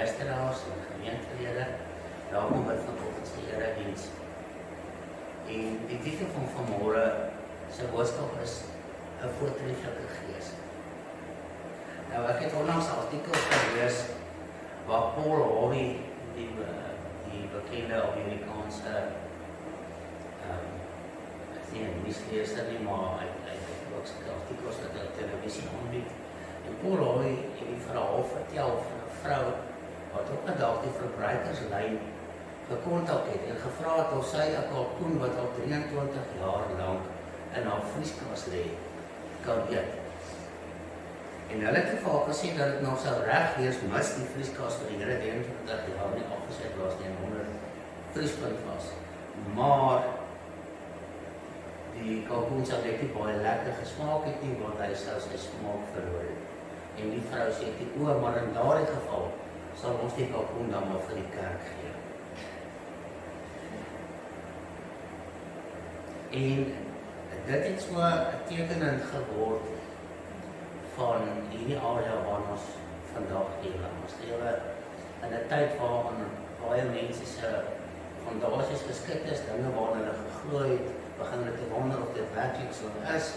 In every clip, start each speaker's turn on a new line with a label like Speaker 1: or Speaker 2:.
Speaker 1: luisteraars en gemeentelede, welkom by vanoggend se erediens. En die titel van vanmôre se boodskap is 'n voortreffelike gees. Nou ek het onlangs 'n artikel gelees waar Paul Harvey, die bekende Amerikaanse ek sien nie misleser nie, maar hy het ook sulke artikels wat op televisie aanbied. En Paul Harvey het die verhaal vertel van 'n vrou wat op 'n dag die verbruikerslyn gekontak het en gevra het of sy 'n kalkoen wat al 23 jaar lank in haar vrieskas lê, kan eet. En hulle het vir haar gesê dat dit nog sou reg wees mis die vrieskas vir die hele 23 jaar nie afgeset was nie en 100 vriespunt was. Maar die kalkoen sou net nie baie lekker gesmaak het nie, want hy sou sy smaak verloor het. En die vrou sê, maar in daardie geval sal ons die kalkoen dan maar vir die kerk gee. En dit het so 'n tekenend geword van hierdie area waar ons vandag lewe. Ons lewe in 'n tyd waarin baie mense se fondasies geskit is, dinge waarna hulle geglo het, begin hulle te wonder of dit werklik so is.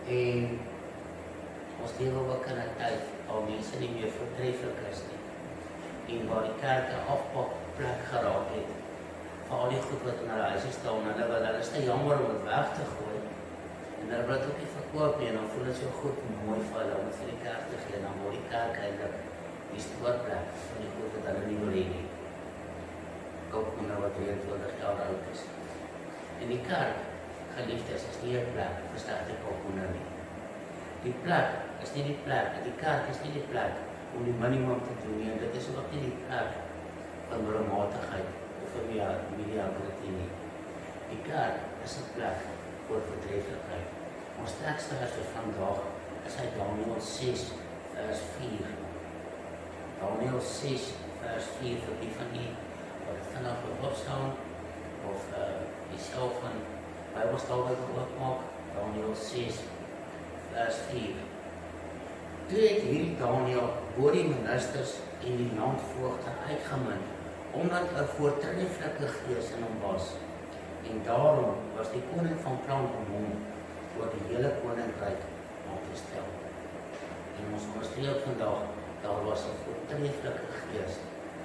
Speaker 1: En ons lewe ook in 'n tyd waar mense nie meer voortreffelik is nie. En waar die kerk 'n afpakplek geraak het vir al die goed wat in hulle huise staan, en hulle is te jammer om dit weg te gooi. En hulle wil dit ook nie verkoop nie, en dan voel dit so goed en mooi vir hulle om dit vir die kerk te gee, en dan word die kerk eintlik die stoorplek van die goed wat hulle nie wil hê nie. Kalkoene wat 23 jaar oud is. En die kerk, geliefdes, is nie 'n plek vir sterkte kalkoene nie. Die plek is nie die plek, die kerk is nie die plek om die minimum te doen nie, en dit is ook nie die plek van middelmatigheid of van mediocrity nie. Die kerk is 'n plek voor voortreffelikheid. Ons teksvers vir vandag is uit Daniël 6 vers 4. Daniël 6 vers 4 vir die van die wat het vanaf wil opstaan of die self van Bybelstal wat oopmaak. Daniël 6 vers 4. Toe het hierdie Daniël bo die ministers en die landvoogde uitgemin, omdat 'n voortreffelike gees in hom was. En daarom was die koning van plan om hom oor die hele koninkryk aan te stel. En ons onderstreep vandag, daar was 'n voortreffelike gees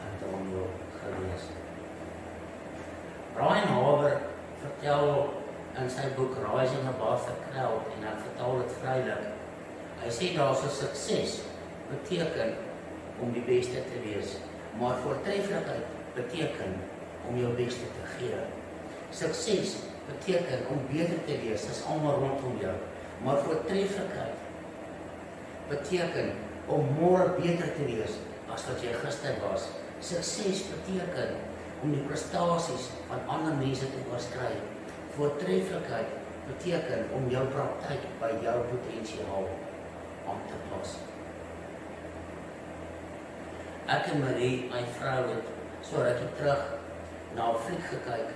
Speaker 1: in Daniël gewees. Brian Haber vertel in sy boek Rising Above the Crowd, en ek vertaal dit vrylik. Hy sê daar's 'n sukses beteken om die beste te wees, maar voortreffelikheid beteken om jou beste te gee. Sukses beteken om beter te wees as almal rondom jou, maar voortreffelikheid beteken om môre beter te wees as wat jy gister was. Sukses beteken om die prestasies van ander mense te oorskry. Voortreffelikheid beteken om jou praktyk by jou potensiaal aan te pas. Ek en Marie, my vrou, het so rukkie terug na 'n fliek gekyk,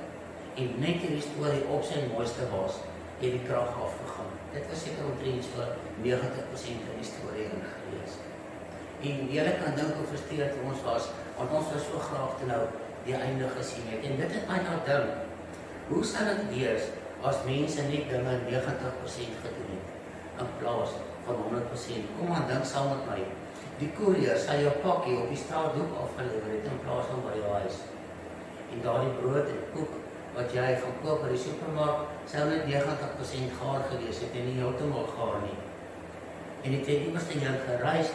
Speaker 1: en net hierdie storie op sy mooiste was, het die krag afgegaan. Dit was seker omtrent so 90% van die storie ingelees. En julle kan dink hoe frustreerd ons was, want ons was so graag te nou die einde gesien het. En dit het my nou dink, hoe sal dit wees as mense net dinge 90% gedoen het, in plaas van 100%? Kom aan, dink saam met my. Die koerier sal jou pakkie op die straathoek afgelewer het in plaas van by jou huis. En daardie brood en koek wat jy gaan koop by die supermark, sou net 90% gaar gewees het en nie heeltemal gaar nie. En het jy iewers te jou gereis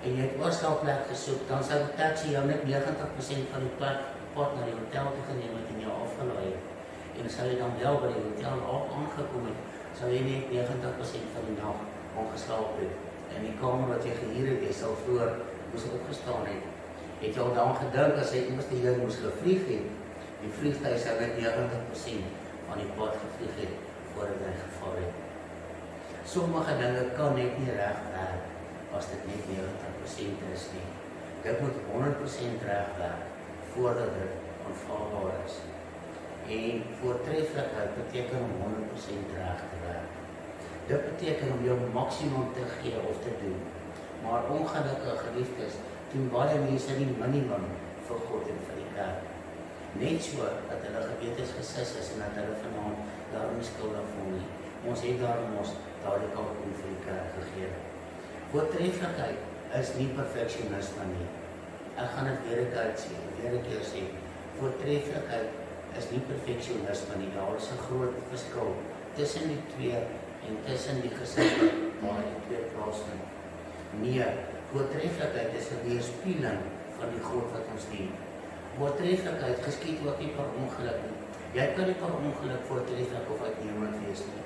Speaker 1: en jy het oorstapplek gesoek, dan sou die taxi jou net 90% van die pad na die hotel te geneem het en jou afgelaai het. En sou jy dan wel by die hotel aangekom het, sou jy net 90% van die nag ongeslaap het. En die kamer wat jy gehuur het, jy sal vroeër moes opgestaan het. Het jy al dan gedink as jy iewers te jou moes gevlieg het, die vliegtuig sou net 90% van die pad gevlieg het voordat hy geval het. Sommige dinge kan net nie reg werk as dit net 90% is nie. Dit moet 100% reg werk voordat dit aanvaarbaar is. En voortreffelikheid beteken om 100% reg te werk. Dit beteken om jou maksimum te gee of te doen. Maar ongelukkig, geliefdes, doen baie mense die minimum vir God en vir die kerk. Net so dat hulle gewetes gesis is en dat hulle vanaand daarom nie skuldig voel nie. Ons het daarom ons daardie kalkoen vir die kerk gegee. Voortreffelikheid is nie perfeksionisme nie. Ek gaan dit weer 'n keer sê. Voortreffelikheid is nie perfeksionisme nie. Daar is 'n groot verskil tussen die twee en tussen die gesinne waar die twee plaasvind. Nee, voortreffelikheid is 'n weerspieëling van die God wat ons dien. Voortreffelikheid geskied ook nie per ongeluk nie. Jy kan nie per ongeluk voortreffelik of uitnemend wees nie.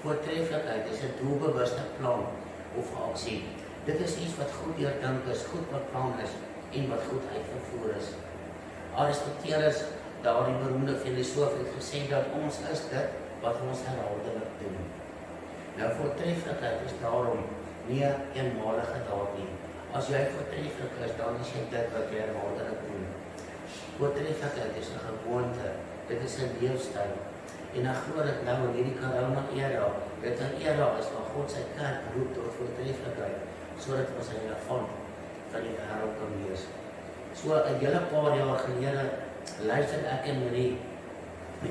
Speaker 1: Voortreffelikheid is 'n doelbewuste plan of aksie. Dit is iets wat goed deurdink is, goed beplan is en wat goed uitgevoer is. Aristoteles, daardie beroemde filosoof, het gesê dat ons is dit wat ons herhaaldelik doen. Nou voortreffelikheid is daarom nie 'n eenmalige daad nie. As jy voortreffelik is, dan is jy dit wat jy herhaaldelik doen. Voortreffelikheid is 'n gewoonte, dit is 'n leefstyl. En ek glo dat nou in hierdie corona-era, dit 'n era is waar God sy kerk roep tot voortreffelikheid, sodat ons relevant van die wêreld kan wees. So 'n hele paar jaar gelede luister ek en Marie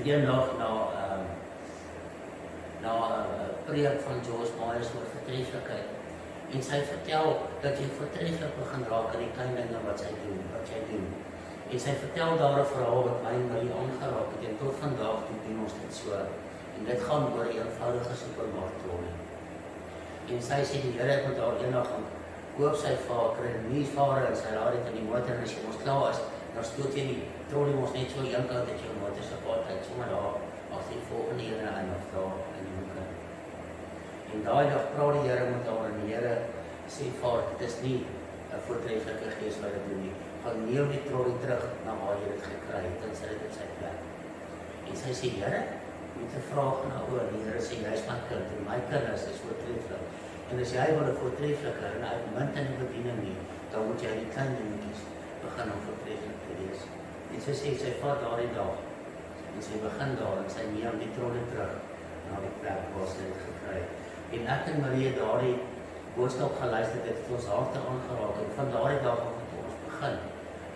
Speaker 1: eendag na 'n preek van Joyce Myers oor voortreffelikheid. En sy vertel dat jy voortreffelik begin raak in die klein dinge wat jy doen. En sy vertel daar 'n verhaal wat my en Marie aangeraak het en tot vandag toe doen ons dit so. En dit gaan oor 'n eenvoudige supermarktrolley. En sy sê die Here het met haar eendag gaan koop sy vir 'n nuwe vader en sy laat dit in die motor en as jy ons klaar is, dan stoot jy die trolley mos net so eenkant dat jou motor se pad uit sommer daar as die volgende ene in of daar in die hoek. En daai dag praat die Here met haar en die Here sê vir haar, dit is nie 'n voortreffelike gees wat dit doen nie. Gaan neem die trolley terug na waar jy dit gekry het en sit dit op sy plek. En sy sê, Here, met 'n vraag na oor, die Here sê, jy is my kind en my kinders is voortreffelik. En as jy wil 'n voortreffelike en uitmuntende bediening nie, dan moet jy die klein dingetjies begin om voortreffelik te wees. En sy vat daardie dag en sy begin daar en sy neem die trolley terug na die plek waar sy dit gekry het. En ek en Marie het daardie boodskap geluister, dit het ons harte aangeraak en van daardie dag af het ons begin.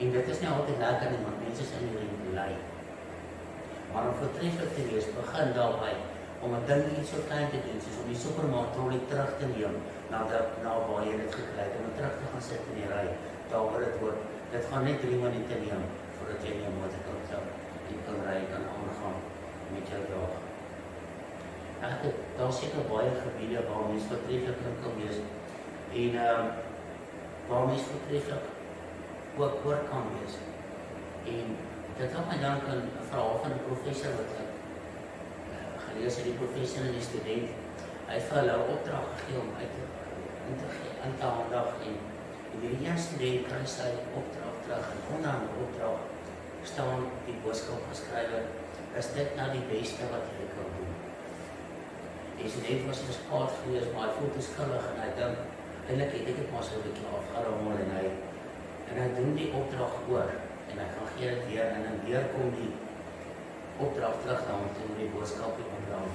Speaker 1: En dit is nie altyd lekker nie, want mense is in die lei. Maar om voortreffelik te wees, begin daarby om 'n ding so klein te doen, soos om die supermarktrolley terug te neem na waar jy dit gekry het, om terug te gaan sit in die ry, daar waar dit hoort. Dit gaan net 3 minute neem voordat jy nie motor kan klim en kan ry en aangaan met jou dag. Daar seker baie gebiede waar mens voortreffelik kan wees en waar mens voortreffelik ook oor kan wees. En dit laat my dink aan 'n verhaal van 'n professor wat ek gelees het, die professor en die student. Hy het vir hulle 'n opdrag gegee om uit te handig en die een student kry sy opdrag terug en onder die opdrag staan die boodskap geskrywe, is dit nou die beste wat jy kan doen. Die student was gespaard geweest, maar hy voel te skuldig en hy dink, eintlik het ek dit maar so 'n bietjie afgerammel en hy doen die opdrag oor en hy gaan gee dit weer en weer kom die opdrag terug na hom toe die boodskap onderaan.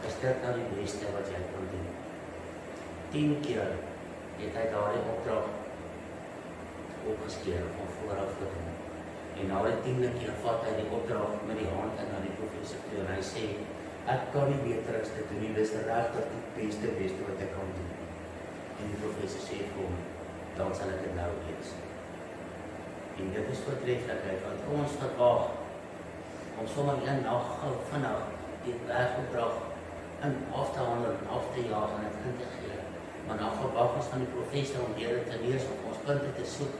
Speaker 1: Is dit nou die beste wat jy kan doen? 10 keer het hy daardie opdrag opgeskeur van vooraf gedoen. En na die 10de keer vat hy die opdrag met die hand en na die professor toe en hy sê, ek kan nie beter as dit doen nie, dis regtig die beste wat ek kan doen. En die professor sê vir hom, dan sal ek dit nou wees. En dit is voortreffelikheid, want ons verwag om sommer een dag vinnig die werkopdrag af te handel en af te jaag en het in te gee. Maar dan verwag ons van die professor om dit te lees of ons punte te soek.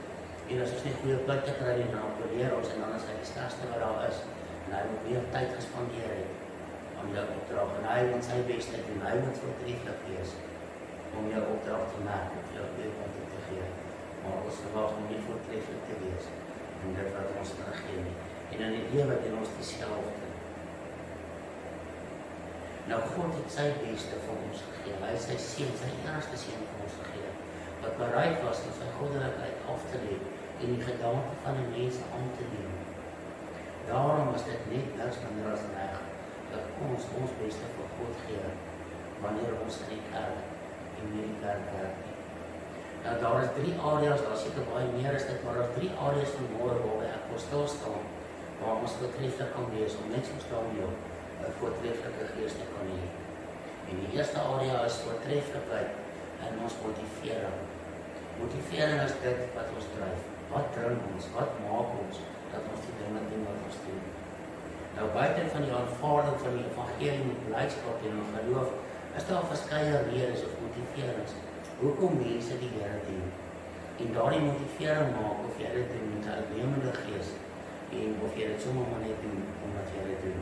Speaker 1: En as ons nie goeie punte kry nie, dan probeer ons en dan is hy die sterkste wat daar is. En hy moet meer tyd gespandeer het aan jou opdrag. En hy moet sy beste doen, hy moet voortreffelik wees om jou opdrag te maak of jou goeie punte te gee. Maar ons verwag om nie voortreffelik te wees en dit wat ons kan gee nie. En in die lewe doen ons dieselfde. Nou God het sy beste vir ons gegee. Hy het sy seun, sy enigste seun vir ons gegee, wat bereid was om sy goddelikheid af te lê en die gedagte van die mense aan te neem. Daarom is dit net niks minder as reg dat ons beste vir God gee wanneer ons in die kerk en nie die kerk werk nie. Nou, daar is 3 areas, daar seker baie meer is dit, maar daar is 3 areas van môre waarby ek wil stilstaan, waar ons voortreffelik kan wees, om net soos Daniël 'n voortreffelike gees te kan hê. En die eerste area is voortreffelikheid en ons motivering. Motivering is dit wat ons dryf. Wat dring ons? Wat maak ons dat ons die dinge doen wat ons doen? Nou, buite van die aanvaarding van die evangelie met blydskap en geloof, is daar verskeie redes of motiverings hoekom mense die Here dien. En daardie motivering maak of jy dit doen met 'n uitnemende gees en of jy dit sommer maar net doen omdat jy dit doen.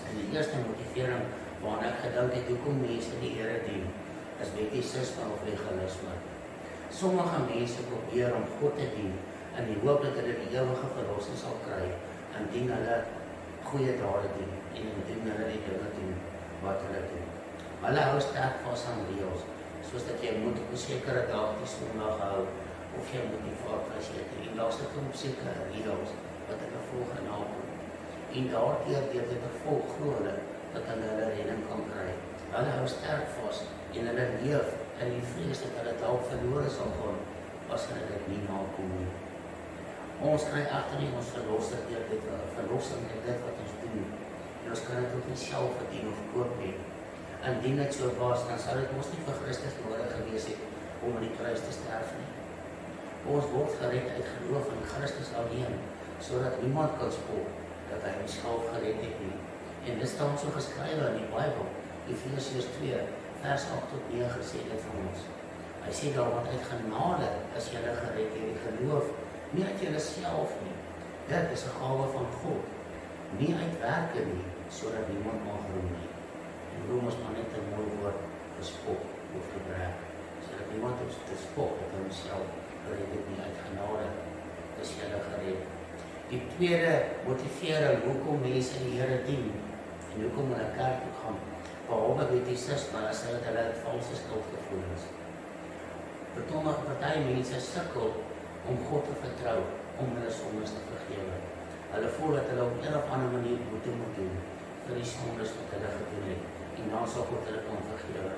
Speaker 1: En die eerste motivering waarna ek gedink het hoekom mense die Here dien, is wettisisme of legalisme. Sommige mense probeer om God te dien in die hoop dat hulle die ewige verlossing sal kry, indien hulle goeie dade doen en indien hulle die dinge doen wat hulle doen. Hulle hou sterk vas aan reëls, soos dat jy moet op 'n sekere dag die Sondag hou, of jy moet die Vaderhuis eet. En daar sit op sekere reëls wat hulle volg en nakom. En daardeur deur dit te volg glo hulle dat hulle redding kan kry. Hulle hou sterk vas en hulle leef in die vrees dat hulle dalk verlore sal gaan as hulle dit nie nakom nie. Ons kry agter nie ons verlossing deur dit verlossing en dit wat ons doen. En ons kan dit ook nie self verdien of koop nie. Indien dit so was, dan sou dit mos nie vir Christus nodig gewees het om aan die kruis te sterf nie. Ons word gered uit geloof in Christus alleen, sodat niemand kan spot dat hy homself gered het nie. En dit staan so geskrywe in die Bybel, Efesiërs 2, vers 8 tot 9 sê dit vir ons. Hy sê daar, want uit genade is julle gered deur die geloof, nie uit julle self nie. Dit is 'n gawe van God, nie uit werke nie, sodat niemand mag roem nie. En roem is maar net 'n mooi woord vir spot of gebruik, sodat niemand ons te spot op homself gered het nie, uit genade is julle gered. Die tweede motivering hoekom mense die Here dien en hoekom hulle kerk toe gaan, behalwe wettisisme, is dat hulle valse skuldgevoelens. Party mense sukkel om God te vertrou, om hulle sondes te vergewe. Hulle voel dat hulle op 'n of ander manier boete moet doen vir die sondes wat hulle gedoen het, en dan sal God hulle kan vergewe.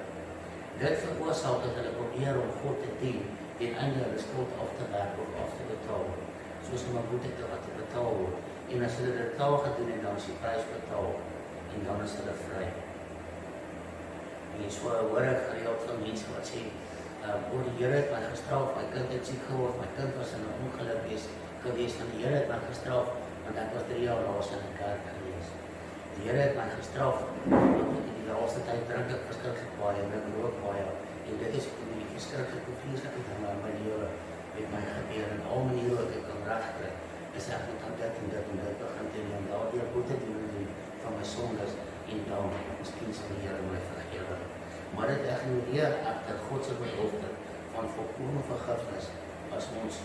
Speaker 1: Dit veroorsaak dat hulle probeer om God te dien ten einde hulle skuld af te werk of af te betaal, soos om 'n boete te betaal word. En as hulle dit taal gedoen het, dan is die prys betaal en dan is hulle vry. En so hoor ek gereeld van mense wat sê, oor die Here het my gestraf, my kind het siek geword, my kind was in 'n ongeluk gewees, en die Here het my gestraf, want ek was 3 jaar laas in 'n kerk gewees. Die Here het my gestraf, want in die laaste tyd drink ek verskriklik baie, en ek rook baie, en dit is die verskriklik vleeslike dinge in my lewe met my gebeur, en al maniere wat ek kan regkry, is ek moet aan dit en dit en dit begin te doen, daardeur boete doen van my sondes, en dan miskien sal die Here my vergewe. Maar dit ignoreer egter God se belofte van volkome vergifnis as ons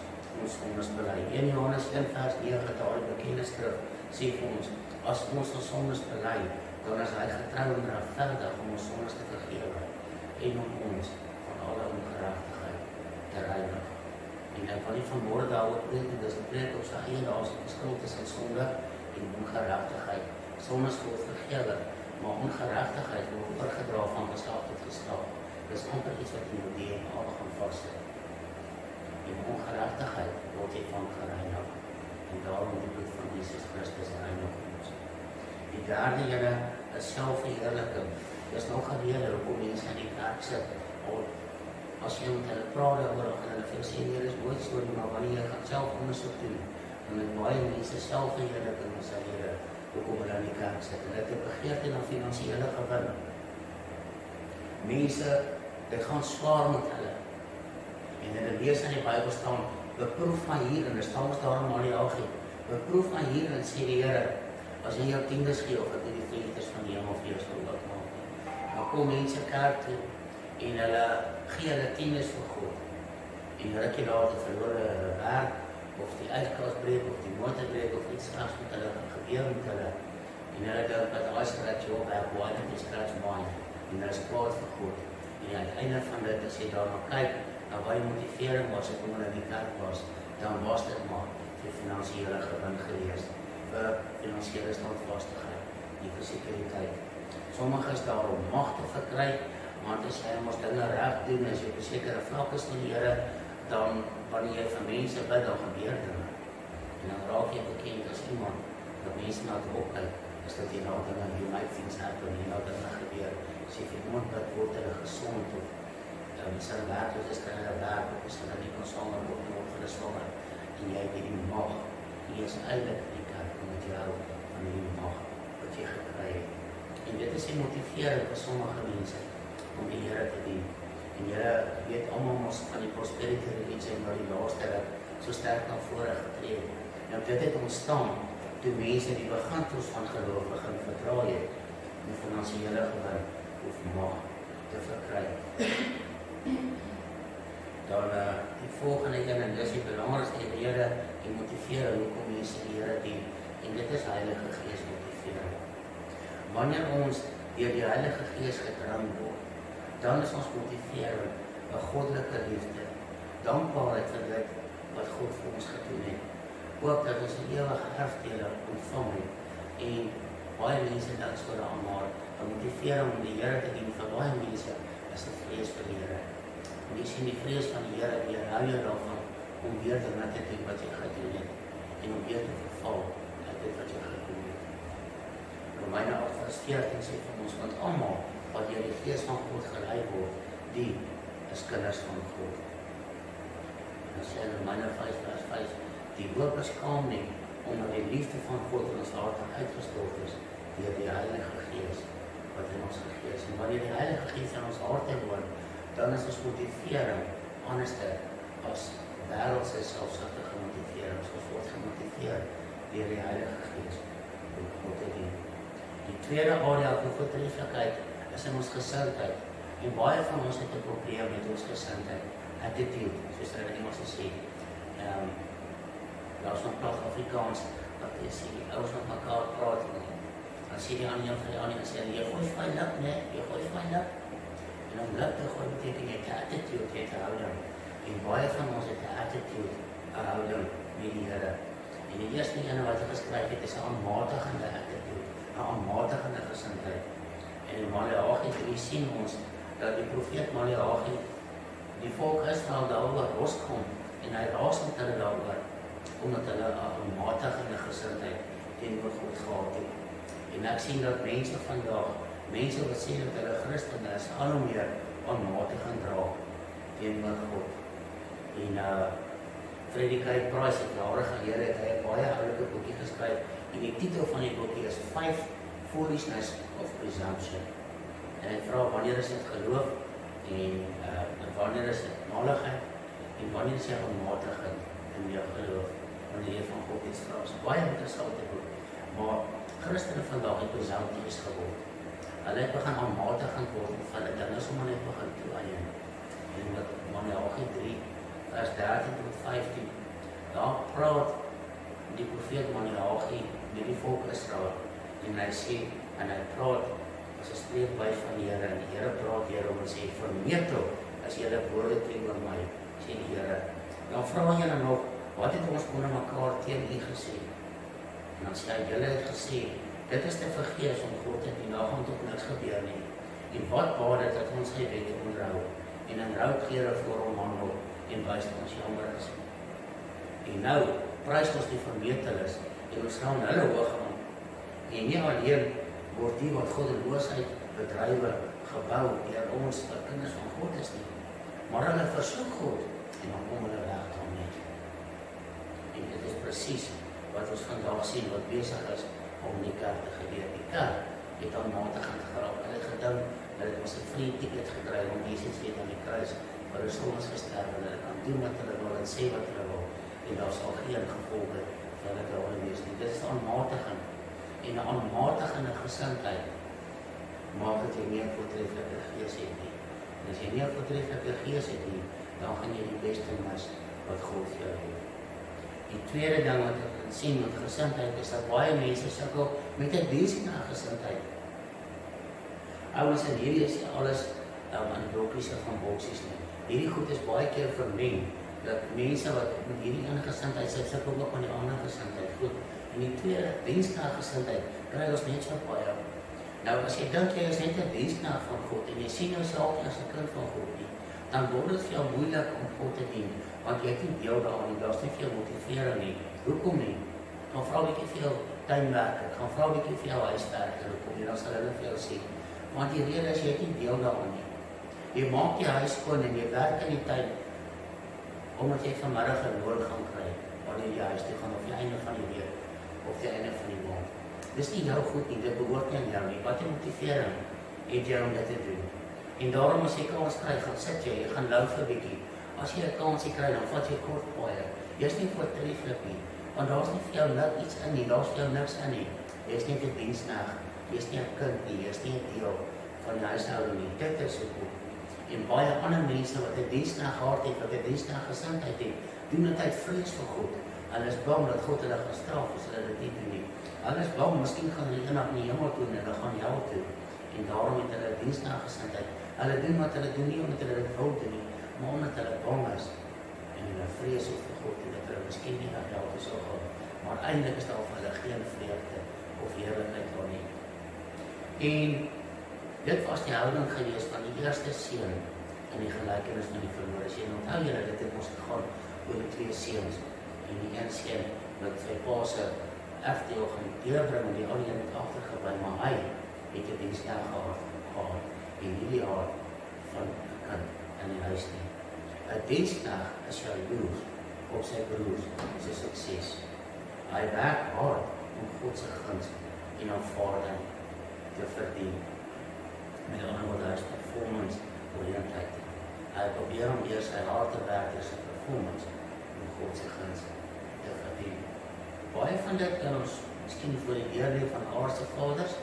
Speaker 1: sondes bely. 1 Johannes 1 vers 9, daardie bekende skrif, sê vir ons, as ons sondes bely, dan is hy getrou en regverdig om ons sondes te vergewe en om ons van alle ongeregtigheid te reinig. En ek wil nie vanmôre daaroor preek, dit is 'n preek op sy eie, daar is 'n verskil tussen sonde en ongeregtigheid. Sondes word vergewe, maar ongeregtigheid word oorgedra van geslag tot geslag. Dis amper iets wat in die DNA gaan vassit. En ongeregtigheid word jy van gereinig. En daarom die bloed van Jesus Christus reinig ons. Die derde ene is selfverheerliking. Dis nog 'n rede hoekom mense in die kerk sit. As jy met hulle praat oor en hulle vir sê hier is nooit so nie, maar wanneer jy gaan self ondersoek doen, dan het baie mense selfverheerliking as hulle hoekom hulle in die kerk sit. Hulle het 'n begeerte na finansiële gewin. Mense, dit gaan swaar met hulle. En hulle lees in die Bybel staan, beproef my hier, en daar staan ons daarom maar die algie, beproef my hier en sê die Here, as jy jou tiendes gee, of ek die vreugdes van die hemel vir jou sal uitmaak. Dan kom mense kerk toe, en hulle gee hulle tiendes vir God. En ruk jy daar te verlore werk, of die yskas breek, of die motor breek, of iets slegs met hulle gebeur met hulle. En hulle dink dat as scratch jou werk, why not die scratch mine? En hulle is kwaad vir God. En aan die einde van dit, as jy daarna kyk, na baie motivering was, ek kom in die kerk was, dan was dit maar vir finansiële gewin gewees, vir finansiële standvastigheid, nie vir sekuriteit. Sommige is daar om mag te verkry, Want as jy mos dinge reg doen, as jy op 'n sekere vlak is van die Here, dan wanneer jy vir mense bid, dan gebeur dinge. En dan raak jy bekend as iemand dat mense na toe opkyk, is dat jy nou dinge, you make things happen, jy nou dinge gebeur. As jy vir iemand bid, word hulle gesond, of sy werk, of is hulle werk, of is hulle nie kon swanger word, nie word hulle swanger, en jy weet die mag, jy is eindelijk die kerk, met jou, van die mag, wat jy gekry het. En dit is die motivering vir sommige mense, om die Here te dien. En Here weet almal ons van die prosperity religion waar die laaste ruk so sterk na vore getree het. Nou dit het ontstaan toe mense die beginsels van geloof begin vertraai het om finansiële gewin of mag te verkry. Dan die volgende een, en dis die belangrikste rede, die motivering hoekom mense die Here dien. En dit is Heilige Gees motivering. Wanneer ons deur die Heilige Gees gedring word, dan is ons motivering 'n goddelike liefde, dankbaarheid vir dit wat God vir ons gedoen het. Ook dat ons 'n ewige erfdeel ontvang het. En baie mense dink so daaraan, maar 'n motivering om die Here te dien vir baie mense is 'n vrees vir die Here. En jy sien die vrees van die Here weerhou jou daarvan om weer dinge te doen wat jy gedoen het en om weer te verval uit dit wat jy gedoen het. Romeine 8:14 sê vir ons, want almal wat deur die Gees van God gelei word, die is kinders van God. En sê in Romeine 5:5, die hoop is kaam nie, omdat die liefde van God in ons harte uitgestort is deur die Heilige Gees wat in ons gegee is. En wanneer die Heilige Gees in ons harte woon, dan is ons motivering anderste as wêreldse selfsugtige motivering. Ons word gemotiveer deur die Heilige Gees om God te dien. Die tweede area van voortreffelikheid is in ons gesindheid. En baie van ons het 'n probleem met ons gesindheid. Attitude, soos hulle in Engels sê. Daar's nog plaas Afrikaans, wat jy sê, die ouers met mekaar praat. Dan sê die ander een vir die ander, en sê, jy gooi vir my lip, nee, jy gooi vir my lip. En om lip te gooi beteken jy 'n attitude, jy het 'n houding. En baie van ons het 'n attitude, 'n houding met die Here. En die eerste ene wat hy geskryf het, is 'n aanmatigende attitude, 'n aanmatigende gesindheid. En in Maleagi 3 sien ons dat die profeet Maleagi die volk Israel daaroor loskom en hy raas met hulle daaroor omdat hulle 'n aanmatigende gesindheid teenoor God gehad het. En ek sien dat mense vandag, mense wat sê dat hulle Christene is, al hoe meer aanmatigend raak teenoor God. En Freddie K. Price het jare gelede het hy 'n baie oulike boekie geskryf en die titel van die boekie is 5 Foolishness of Presumption. En hy vra wanneer is dit geloof en wanneer is dit maligheid en wanneer is jy aanmatigend in jou geloof wanneer jy van God iets vra. Dit is baie interessante boek. Maar Christene vandag het presumptueus geword. Hulle het begin aanmatigend word of hulle dinge sommer net begin toeëien. En met Maleagi 3 vers 13 tot 15, daar praat die profeet Maleagi met die volk Israel en hy sê, en hy praat as 'n spreekbuis van die Here en die Here praat deur hom en sê, vermetel as julle woorde teenoor my, sê die Here. Dan vra julle nog, wat het ons onder mekaar teen u gesê? En dan sê hy, julle het gesê, dit is te vergeefs om God te dien, daar gaan tot niks gebeur nie. En wat baat dit dat ons sy wet onderhou en in rouklere voor hom handel en wys dat ons jammer is. En nou prys ons die vermeteles en ons staan hulle hoog aan. En nie alleen word die wat goddeloosheid bedrywe gebou deur ons wat kinders van God is nie, maar hulle versoek God en dan kom hulle weg daarmee. En dit is presies wat ons vandag sien wat besig is om die kerk te gebeur. Die kerk het aanmatigend geraak. Hulle het gedink dat dit ons 'n free ticket gekry om Jesus weet aan die kruis vir ons sondes gesterf en hulle kan doen wat hulle wil en sê wat hulle wil. En daar sal geen gevolge vir hulle daarin wees nie. Dit is aanmatigend. En 'n aanmatigende gesindheid maak dat jy nie 'n voortreffelike gees het nie. En as jy nie 'n voortreffelike gees het nie, dan gaan jy die beste mis wat God vir jou het. Die tweede ding wat ek kan sien met gesindheid is dat baie mense sukkel met 'n dienende gesindheid. Ouens en hierdie is alles in blokkies of van boksies nie. Hierdie goed is baie keer vermeng dat mense wat met hierdie ene gesindheid sit, sukkel ook met die ander gesindheid. Goed. En die tweede dienende gesindheid kry ons net so baie. Nou, as jy dink jy is net 'n diensknegt van God en jy sien jouself nie as 'n kind van God nie, dan word dit vir jou moeilik om God te dien, want jy het nie deel daaraan nie, daar's nie vir jou motivering nie. Hoekom nie? Gaan vra 'n bietjie vir jou tuinwerk, gaan vra 'n bietjie vir jou huiswerk, hoekom nie, dan sal hulle vir jou sê. Want die rede is jy het nie deel daaraan nie. Jy maak die huis skoon en jy werk in die tuin, omdat jy vanmiddag 'n loon gaan kry, wanneer jy huis toe gaan, of die einde van die week, of die einde van die maand. Dis nie jou goed nie, dit behoort nie aan jou nie. Wat jy motivering het jy om dit te doen? En daarom as jy kans kry, gaan sit jy gaan loop vir 'n bietjie. As jy 'n kansie kry, dan vat jy kort paaie. Jy's nie voortreffelik nie, want daar's nie vir jou iets in nie, daar's vir jou niks in nie. Jy's nie 'n diensknegt, jy's nie 'n kind nie, jy's nie 'n deel van die huishouding nie. Dit is hoekom. En baie ander mense wat 'n diensknegt hart het, wat 'n diensknegt gesindheid het, doen dit uit vrees vir God. Hulle is bang dat God hulle gaan straf as hulle dit nie doen nie. Hulle is bang, miskien gaan hulle eendag in die hemel toe en hulle gaan hel toe. En daarom het hulle dienskneggesindheid. Hulle doen wat hulle doen nie omdat hulle dit wil doen nie, maar omdat hulle bang is en hulle vrees vir God en dat hulle miskien nie na hel toe sal gaan. Maar eintlik is daar vir hulle geen vreugde of heerlikheid daar nie. En dit was die houding gewees van die eerste seun in die gelykenis van die verlore seun. Onthou julle, dit het ons gegaan oor die twee seuns. En die een seun wat sy pa se erfdeel gaan deurbring en die ander een het agtergebly, maar hy het 'n diensknegt gehad en nie die hart van 'n kind in die huis nie. 'n Diensknegt is jaloers op sy broers se sukses. Hy werk hard om God se guns en aanvaarding te verdien. Met ander woorde, hy is performance-oriënteerd. Hy probeer om deur sy hart te werk deur sy performance om God se guns te verdien. Baie van dit kan ons miskien voor die deur lê van aardse vaders.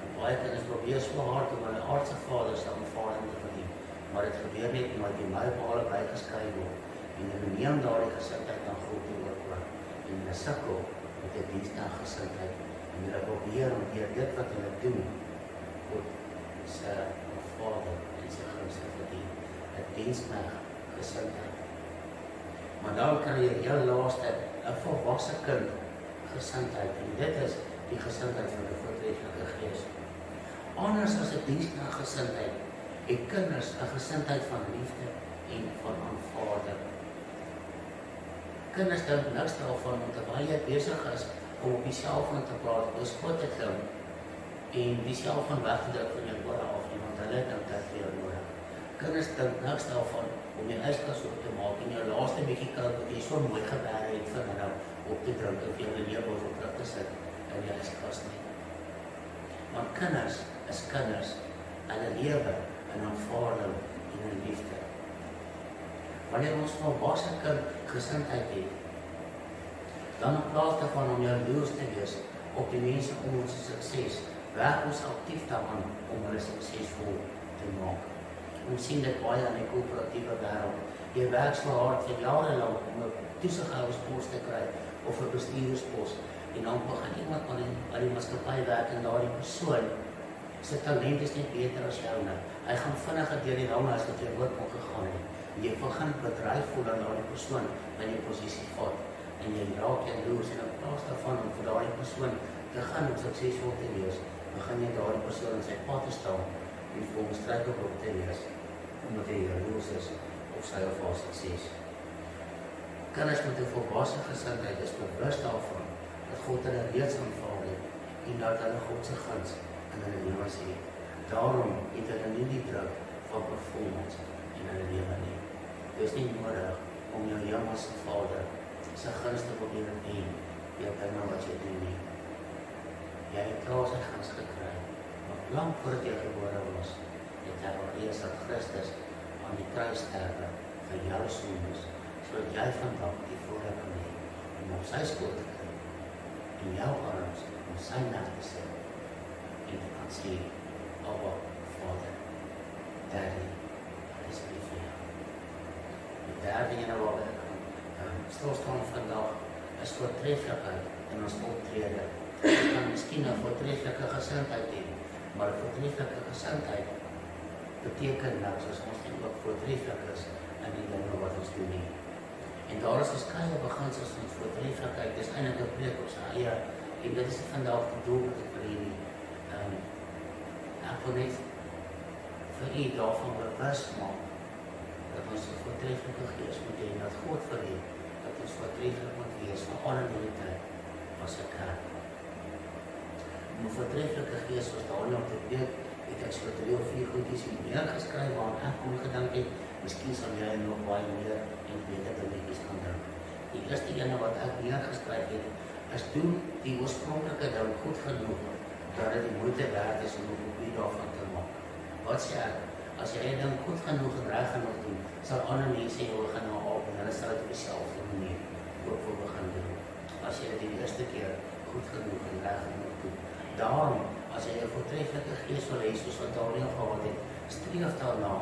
Speaker 1: En baie kinders probeer so hard om hulle aardse vaders se aanvaarding te verdien. Maar dit gebeur net omdat die mylpale bygeskei word en hulle neem daardie gesindheid aan God toe oor en hulle sukkel met 'n dienskneggesindheid en hulle probeer om deur dit wat hulle doen God se aanvaarding en sy guns te verdien. 'n Dienskneggesindheid. Maar dan kan jy heel laaste 'n volwasse kind gesindheid en dit is die gesindheid van die voortreffelike gees. Anders as 'n dienskneggesindheid het kinders 'n gesindheid van liefde en van aanvaarding. Kinders dink niks daarvan terwyl jy besig is om op die selfoon te praat, dis God te klim en die selfoon weg te druk van jou ore af, want hulle dink dit vir jou nodig. Kinders dink niks daarvan om die yskas op te maak en jou laaste bietjie koud wat jy so mooi geberg het vanmiddag op te drink of jy in die leebos op terug te sit in die yskas nie. Want kinders is kinders, hulle lewe in aanvaarding en in liefde. Wanneer ons volwasse kind gesindheid het, dan in plaas daarvan om jaloers te wees op die mense om ons sukses, werk ons aktief daaraan om hulle suksesvol te maak. Ons sien dit baie in die koöperatiewe wêreld. Jy werk so hard vir jare lank om 'n toesighouerspos te kry of 'n bestuurderspos en dan begin iemand by die maatskappy werk en daardie persoon se talent is net beter as joune. Hy gaan vinniger deur die range as wat jy ooit kon gegaan het. Jy begin bedryf voel aan daardie persoon in die posisie vat en jy raak jaloers en in plaas daarvan om vir daardie persoon te gaan om suksesvol te wees, begin jy daardie persoon in sy pad te staan en vir hom struikelblok te wees omdat hy jaloers is op sy of haar sukses. Kinders met 'n volwasse gesindheid is bewus daarvan dat God hulle reeds aanvaar het en dat hulle God se guns in hulle lewens het. Daarom het hulle nie die druk van performance in hulle lewe nie. Dit is nie nodig om jou hemelse Vader se guns te probeer dien deur dinge wat jy doen nie. Jy het klaar sy guns gekry, maar lank voordat jy gebore was, het hy al reeds dat Christus aan die kruis sterwe vir jou sondes, sodat jy vandag die voorreg kan hê om op sy skoot te kry, in jou arms om sy nek te sit en te kan sê, Abba, Vader, Daddy, is lief vir jou. Die derde ene waar ek kan stilstaan vandag is voortreffelikheid in ons optrede. Ons kan miskien 'n voortreffelike gesindheid hê, maar 'n voortreffelike gesindheid beteken niks as ons nie ook voortreffelik is in die dinge wat ons doen nie. En daar is verskeie beginsels van voortreffelikheid. Dis eintlik 'n preek op sy eie en dit is vandag die doel wat ek vir hierdie Ek wil net vir u daarvan bewus maak dat ons 'n voortreffelike gees moet hê, dat God vir u, dat ons voortreffelik moet wees vir alle tyd as 'n kerk. Om 'n voortreffelike gees soos daarin om te weet, het ek so 3 of 4 goedjies hier geskryf waaraan ek kon gedink het, miskien sal jy nog baie meer en beter dingetjies kan dink. Die eerste ene wat ek neergeskryf het, is doen die oorspronklike ding goed genoeg, dat dit die moeite werd is om 'n kopie daarvan te maak. Wat sê ek? As jy 'n ding goed genoeg en reg genoeg doen, sal ander mense jou gaan nahelp en hulle sal dit op dieselfde manier ook voor begin doen. As jy dit die eerste keer goed genoeg en reg genoeg doen. Daarom, as jy 'n voortreffelike gees wil hê, soos wat Daniël gehad het, streef daarna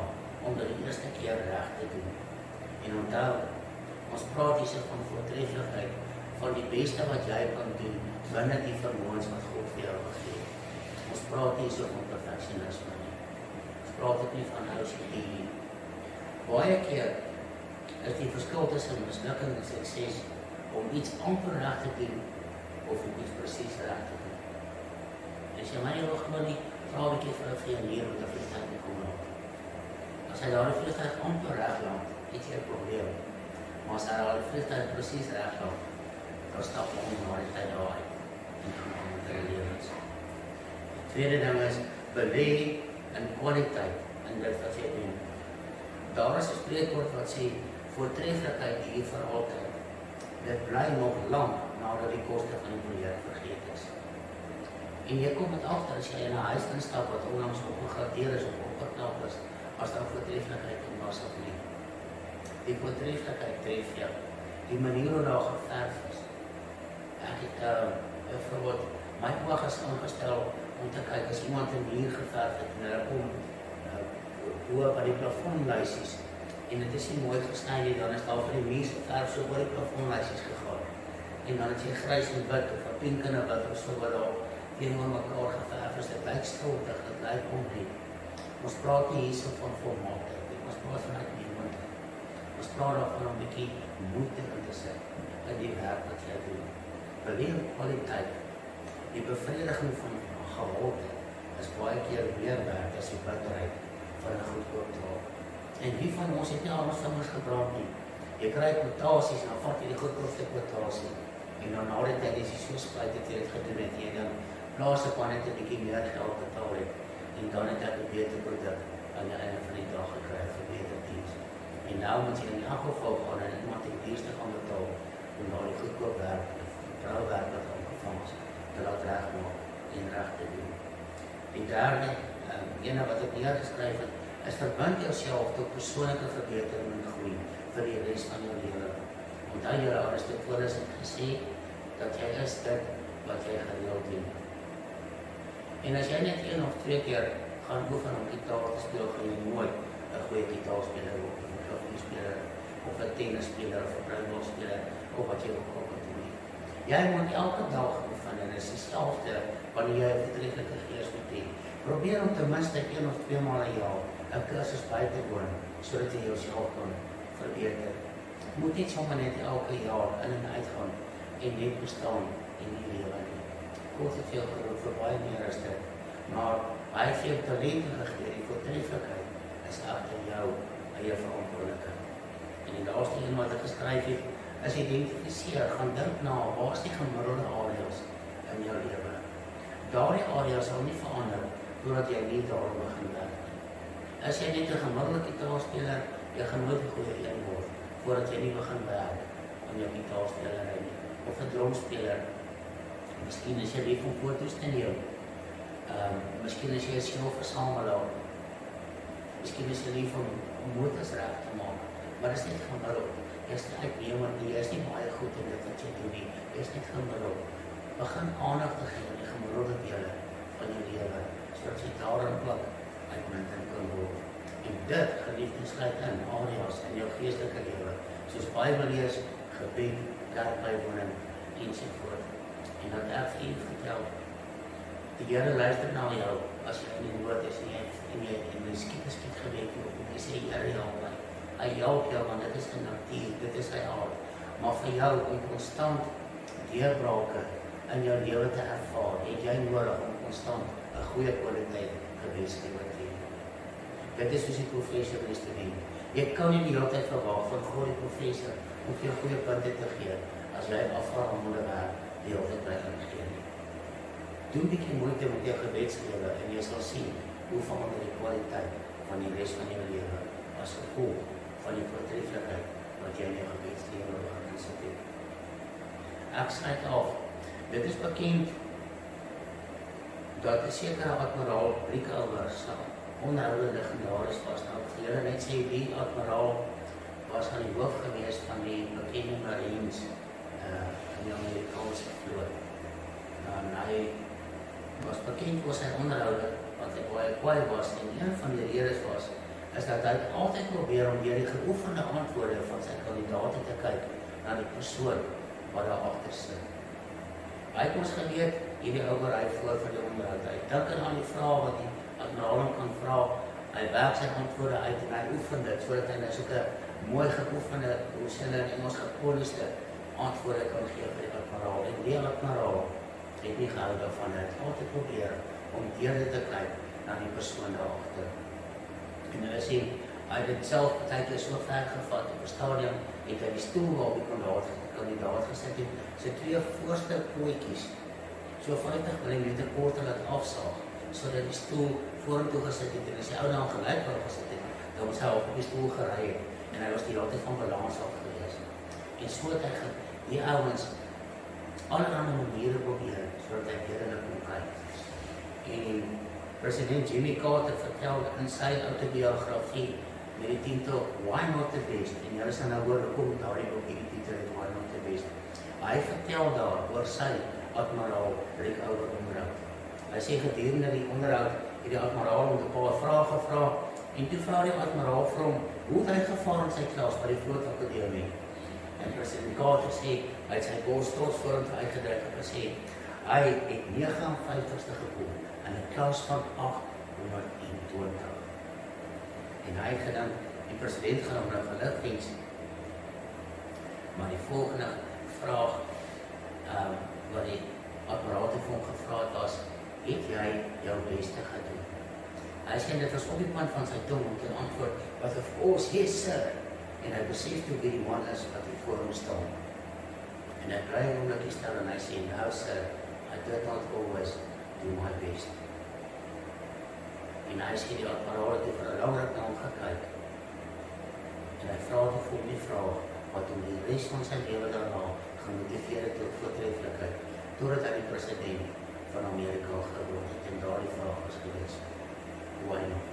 Speaker 1: om dit die eerste keer reg te doen. En onthou, ons praat hier van voortreffelikheid, van die beste wat jy kan doen binne die vermoëns wat God vir jou gegee het. Ons praat hier van perfeksionisme nie. Ons praat ook nie van OCD nie. Baie keer is die verskil tussen mislukking en sukses om iets amper reg te doen of om iets presies reg te doen. As jy my nog maar nie vra 'n bietjie vir 'n vlieënier met 'n vliegtuig te kom laat. As hy daar 'n vliegtuig amper reg laat, het jy 'n probleem. Maar as hy daar 'n vliegtuig presies reg laat, dan stap hom na die tyd daar uit en gaan aan met die lewens. Die tweede ding is, belê in kwaliteit in dit wat jy doen. Daar is 'n spreekwoord wat sê, voortreffelikheid duur vir altyd. Dit bly nog lank nadat die koste van die projek vergeet is. En jy kom met agter as jy in 'n huis instap wat onlangs opgegradeer is of opgeknap is, as daar voortreffelikheid in was of nie. Die voortreffelikheid tref jou. Die manier hoe daar geverf is. Ek het byvoorbeeld my oog is ingestel om te kyk as iemand 'n muur geverf het en hulle kom bo by die plafondlysies en dit is nie mooi gesny nie, dan is daar vir die muur geverf so oor die plafondlysies gegaan. En dan het jy grys en wit of 'n pink en 'n wit of so wat daar teenoor mekaar geverf is. Dit lyk stiltig, dit lyk onrein. Ons praat nie hierso van volmaaktheid nie, ons praat van uitnemendheid. Ons praat daarvan om 'n bietjie moeite in te sit in die werk wat jy doen. Beleef kwaliteit. Die bevrediging van gehalte is baie keer meer werd as die bitterheid van 'n goedkoop taal. En wie van ons het nie al ons vingers gebrand nie? Jy kry kwotasies en dan vat jy die goedkoopste kwotasie en dan na die tyd is jy so spyt dat jy dit gedoen het, jy dan plaas ek net 'n bietjie meer geld betaal het en dan het ek 'n beter produk aan die einde van die dag gekry vir beter diens. En nou moet jy in elk geval gaan en iemand die dienste gaan betaal om na die goedkoop werk trouwwerk wat opgevang is, te laat reg maak en reg te doen. Die derde, ene wat ek neergeskryf het, is verbind jouself tot persoonlike verbetering en groei vir die res van jou lewe. Onthou jy Aristoteles het gesê dat jy is dit wat jy gereeld doen. En as jy net 1 of 2 keer gaan oefen om gitaar te speel, gaan jy nooit 'n goeie gitaarspeler word, of 'n klaviespeler, of 'n tennisspeler, of 'n bruiloftspeler, of wat jy ook al kan doen. Jy moet elke dag oefen en dit is dieselfde wanneer jy 'n voortreffelike gees moet hê. Probeer om ten minste 1 of 2 maal 'n jaar 'n kursus by te woon, sodat jy jouself kan verbeter. Moet nie sommer net elke jaar in en uit gaan en net bestaan en nie lewe nie. God het jou geroep vir baie meer as dit, maar hy het jou talente gegee, die voortreffelikheid is agter jou eie verantwoordelikheid. En die laaste een wat ek geskryf het, is identifiseer, gaan dink na, waar is die gemiddelde areas in jou lewe? Daardie areas sal nie verander, doordat jy nie daarom begin werk nie. As jy net 'n gemiddelde gitaarspeler, jy gaan nooit 'n goeie een word, voordat jy nie begin werk aan jou gitaarspelerry nie. Of 'n drumspeler, miskien is jy lief om foto's te neem, miskien is jy 'n sneeuversamelaar, miskien is jy lief om motors reg te maak, maar dis net gemiddeld. Jy is nie uitnemend nie, jy is nie baie goed in dit wat jy doen nie, jy is net gemiddeld. Begin aandag te gee aan die gemiddelde dele van jou lewe, sodat jy daarin plak uitmuntend kan word. En dit geliefdes sluit in areas in jou geestelike lewe, soos Bybel lees, gebed, kerkbywoning ensovoort. En dat ek vir u vertel, die Here luister na jou as jy in die nood is en jy skiet gebed op en jy sê, Here help my. Hy help jou want dit is in natuur, dit is sy aard. Maar vir jou om konstant deurbrake in jou lewe te ervaar, het jy nodig om konstant 'n goeie kwaliteit gebedslewe te hê. Dit is soos die professor in die student. Jy kan nie die hele tyd verwag van God die professor om vir jou goeie punte te gee as jy afgehandelde werk die hele tyd bly ingee nie. Doen bietjie moeite met jou gebedslewe en jy sal sien hoe verander die kwaliteit van die res van jou lewe as gevolg van die voortreffelikheid wat jy in jou gebedslewe insit het. Ek sluit af. Dit is bekend dat 'n sekere admiraal Rickover se onhoude legendaris was. Nou, vir julle net sê, die admiraal was aan die hoof gewees van die bekende Marines in die Amerikaanse vloot. En hy was bekend vir sy onderhoude, wat hy baie kwaai was, en een van die redes was, is dat hy altyd probeer om deur die geoefende antwoorde van sy kandidaate te kyk na die persoon wat daar agter sit. Hy het ons geweet, hierdie ou ry voor van die onderhoud. Hy dink aan die vrae wat die admiraal kan vra. Hy werk sy antwoorde uit en hy oefen dit, sodat hy nou soke mooi geoefende, hoe sê hulle in Engels, gepoliste antwoorde kan gee vir die admiraal. En die admiraal het nie gehou daarvan, hy het altyd probeer om deur te kyk na die persoon daar agter. En hulle sê, hy het dit self partykeer so ver gevat, op 'n stadium het hy die stoel waar die kandidaat gesit het, sy 2 voorste pootjies so 50 mm korter laat afsaag, sodat die stoel vorentoe gesit het, en as die ou dan gelyk waar gesit het, dan was hy op die stoel gery het, en hy was die hele tyd van balans af gewees. En so het hy die ouens allerhande maniere probeer, sodat hy weer hulle kon kyk. En president Jimmy Carter vertel in sy autobiografie met die titel Why Not the Best? En julle sal nou hoor, kom daardie boek die titel het Why Not the Best? Hy vertel daar oor sy admiraal Rickover onderhoud. Hy sê gedurende die onderhoud het die admiraal om 'n paar vrae gevra, en toe vra die admiraal vir hom, hoe het hy gevaar in sy klas by die vlootakademie? En president Carter sê, hy het sy bors trots vorentoe uitgedruk en gesê, hy het 59ste gekom in 'n klas van 820. En hy het gedink, die president gaan hom nou gelukwens. Maar die volgende vraag wat die admiraal te vir hom gevra het was, het jy jou beste gedoen? Hy sê dit was op die punt van sy tong om te antwoord, but of course, yes sir. En hy besef toe wie die man is wat hy voor hom staan. En hy bly hom net stil en hy sê, no sir, I did not always do my best. En hy sê die admiraal het vir 'n lang ruk na hom gekyk. En hy vra toe vir hom die vraag, wat hom die res van sy lewe daarna gemotiveer het tot voortreffelikheid, totdat hy die president van Amerika geword het, en daardie vraag was gewees, why not?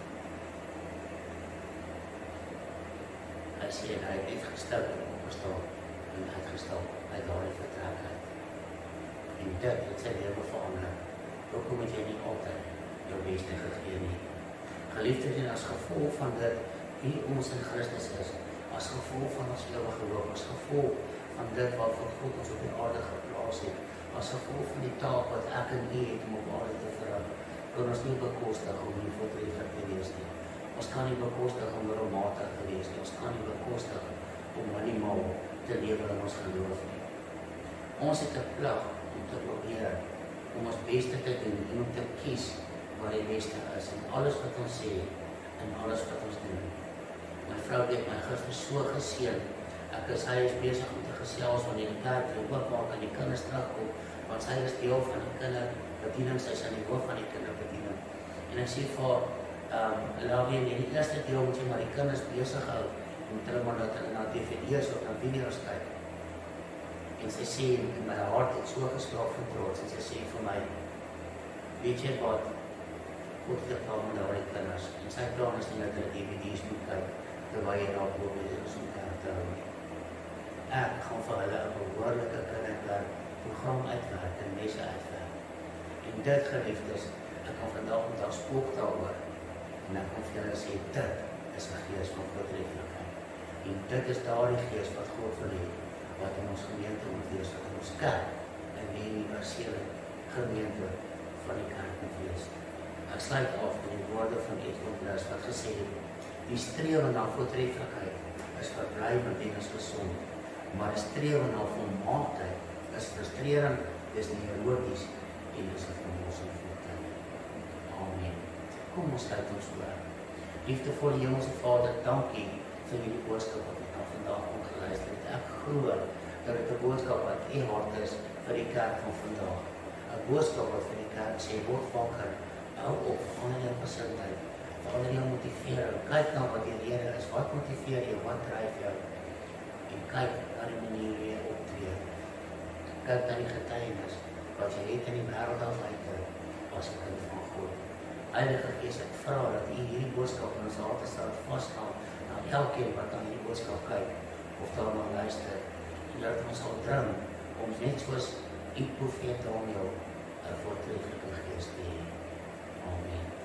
Speaker 1: Hy sê, hy het net gestil en opgestaan, en uitgestaan uit daardie vertrek uit. En dit het sy lewe verander. Hoekom het jy nie altyd jou beste gegee nie? Geliefdes, en as gevolg van dit, wie ons in Christus is, as gevolg van ons ewige hoop, as gevolg van dit waarvoor God ons op die aarde geplaas het, as gevolg van die taak wat ek en u het om op aarde te verrig, kan ons nie bekostig om nie voortreffelijk te wees nie. Ons kan nie bekostig om middelmatig te wees nie. Ons kan nie bekostig om minimaal te lewe in ons geloof nie. Ons het 'n plig om te probeer om ons beste te doen en om te kies wat die beste is in alles wat ons sê en alles wat ons doen. My vrou het my gister so geseën. Sy is besig om te gesels wanneer die kerk weer oopmaak en die kinders terugkom, want sy is deel van die kinderbediening, sy is aan die hoof van die kinderbediening. En ek sê vir Lavie, in die eerste deel moet jy maar die kinders besig hou om terug maar na DVD's of na video's kyk. En sy sê, my hart het so geslaap van trots, en sy sê vir my, weet jy wat, God het 'n plan met daardie kinders, en sy plan is nie dat hulle DVD's moet kyk, terwyl jy daar loop met ons om kerk te hou nie. Ek gaan vir hulle 'n behoorlike kinderprogram uitwerk en messe uitwerk. En dit, geliefdes, ek kan vandag met haar spook daaroor, en ek kan vir julle sê, dit is 'n gees van voortreffelikheid. En dit is daardie gees wat God wil hê, wat in ons gemeente moet wees, wat in ons kerk, en die universele gemeente van die kerk moet wees. Ek sluit af met die woorde van Edward Blus wat gesê het, die strewe na voortreffelikheid is verblywend en is gesond, maar die strewe na volmaaktheid is frustrerend, dis neuroties en dis 'n vermorsing voor tyd. Amen. Kom ons sluit ons oor. Liefdevolle Hemelse Vader, dankie vir hierdie boodskap wat ek nou vandag ongeluister het. Ek glo dat dit 'n boodskap wat U hart is vir die kerk van vandag. 'n Boodskap wat vir die kerk sê, word wakker, hou op, verander jou gesindheid, verander jou motivering, kyk na wat die Here is, wat motiveer jou, wat dryf jou, en kyk na die manier hoe jy optree. Kyk na die getuienis wat jy het in die wêreld as uitdruk as 'n kind van God. Heilige Gees, ek vra dat U hierdie boodskap in ons harte sal vashaal, na elkeen wat aan hierdie boodskap kyk, of daarna luister, en dat ons sal dring, om net soos U profete om jou 'n voortreffelike gees te hê. Amen.